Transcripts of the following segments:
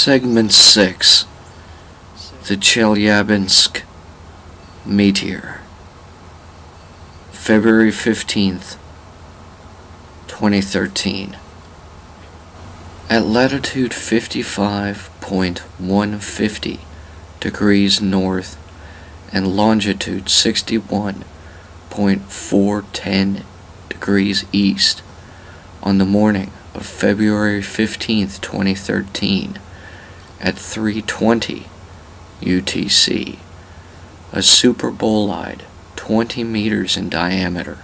Segment 6. The Chelyabinsk Meteor. February 15th, 2013. At latitude 55.150 degrees north and longitude 61.410 degrees east, on the morning of February 15th, 2013, at 3:20 UTC, a super bolide 20 meters in diameter,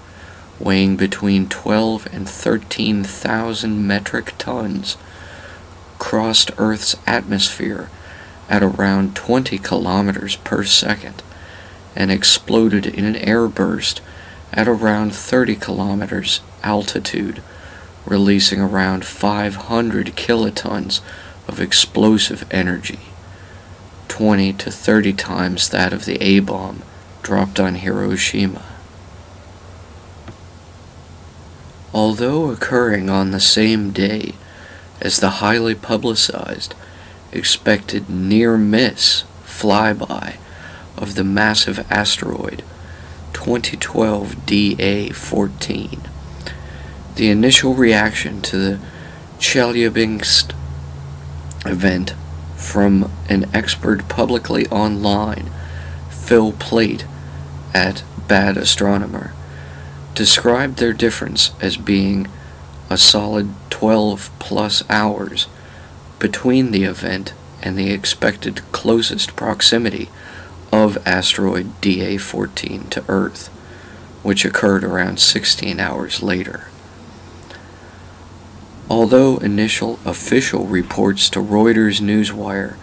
weighing between 12 and 13,000 metric tons, crossed Earth's atmosphere at around 20 kilometers per second and exploded in an airburst at around 30 kilometers altitude, releasing around 500 kilotons of explosive energy, 20 to 30 times that of the A-bomb dropped on Hiroshima. Although occurring on the same day as the highly publicized expected near-miss flyby of the massive asteroid 2012 DA-14, the initial reaction to the Chelyabinsk event from an expert publicly online, Phil Plait at Bad Astronomer, described their difference as being a solid 12 plus hours between the event and the expected closest proximity of asteroid DA-14 to Earth, which occurred around 16 hours later. Although initial official reports to Reuters Newswire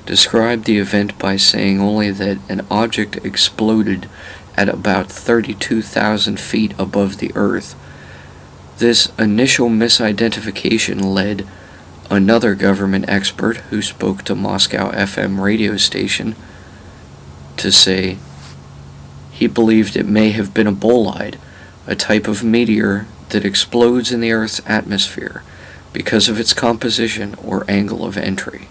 described the event by saying only that an object exploded at about 32,000 feet above the Earth, this initial misidentification led another government expert who spoke to Moscow FM radio station to say he believed it may have been a bolide, a type of meteor that explodes in the Earth's atmosphere because of its composition or angle of entry,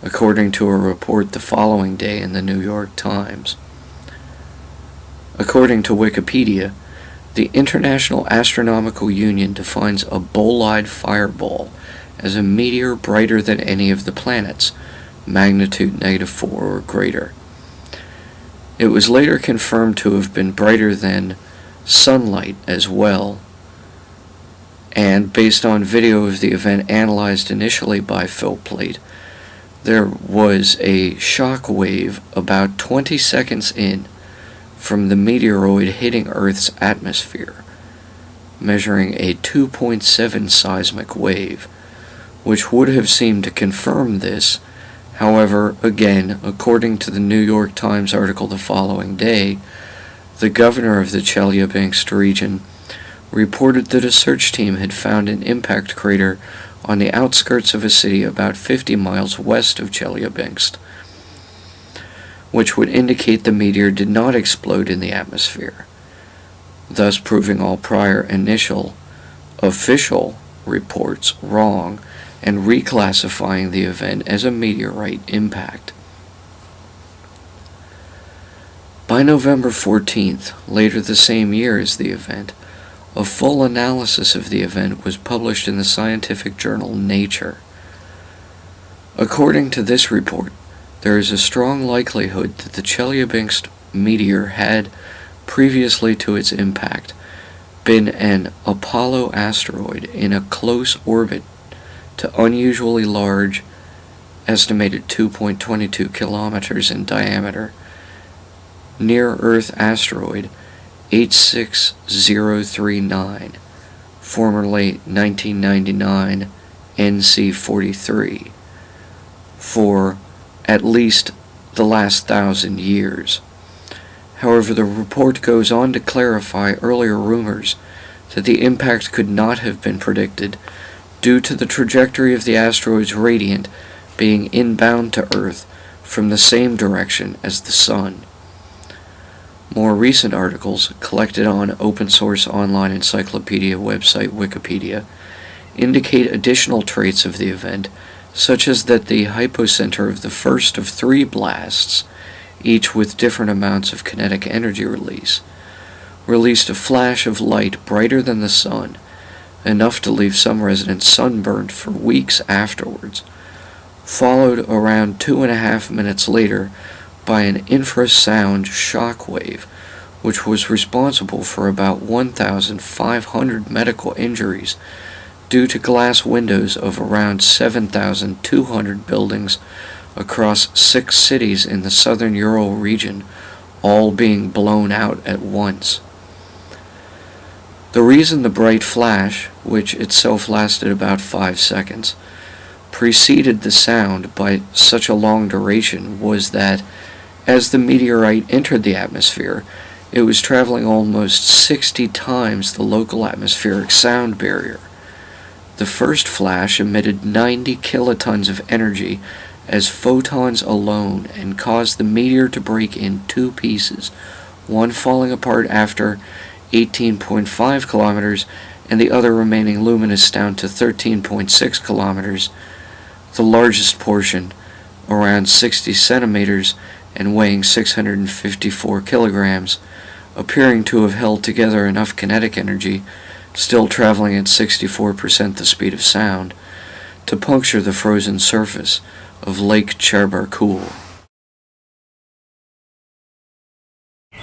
according to a report the following day in the New York Times. According to Wikipedia, the International Astronomical Union defines a bolide fireball as a meteor brighter than any of the planets, magnitude -4 or greater. It was later confirmed to have been brighter than sunlight as well, and based on video of the event analyzed initially by Phil Plait, there was a shock wave about 20 seconds in from the meteoroid hitting Earth's atmosphere, measuring a 2.7 seismic wave, which would have seemed to confirm this. However, again, according to the New York Times article the following day, the governor of the Chelyabinsk region reported that a search team had found an impact crater on the outskirts of a city about 50 miles west of Chelyabinsk, which would indicate the meteor did not explode in the atmosphere, thus proving all prior initial official reports wrong and reclassifying the event as a meteorite impact. By November 14th, later the same year as the event, a full analysis of the event was published in the scientific journal Nature. According to this report, there is a strong likelihood that the Chelyabinsk meteor had, previously to its impact, been an Apollo asteroid in a close orbit to unusually large, estimated 2.22 kilometers in diameter, near-Earth asteroid 86039, formerly 1999 NC-43, for at least the last 1,000 years. However, the report goes on to clarify earlier rumors that the impact could not have been predicted due to the trajectory of the asteroid's radiant being inbound to Earth from the same direction as the Sun. More recent articles, collected on open-source online encyclopedia website Wikipedia, indicate additional traits of the event, such as that the hypocenter of the first of 3 blasts, each with different amounts of kinetic energy released a flash of light brighter than the sun, enough to leave some residents sunburned for weeks afterwards, followed around 2.5 minutes later by an infrasound shock wave, which was responsible for about 1,500 medical injuries due to glass windows of around 7,200 buildings across 6 cities in the southern Ural region, all being blown out at once. The reason the bright flash, which itself lasted about 5 seconds, preceded the sound by such a long duration was that, as the meteorite entered the atmosphere, it was traveling almost 60 times the local atmospheric sound barrier. The first flash emitted 90 kilotons of energy as photons alone and caused the meteor to break in 2 pieces, one falling apart after 18.5 kilometers and the other remaining luminous down to 13.6 kilometers, the largest portion, around 60 centimeters and weighing 654 kilograms, appearing to have held together enough kinetic energy, still traveling at 64% the speed of sound, to puncture the frozen surface of Lake Cherbarkul.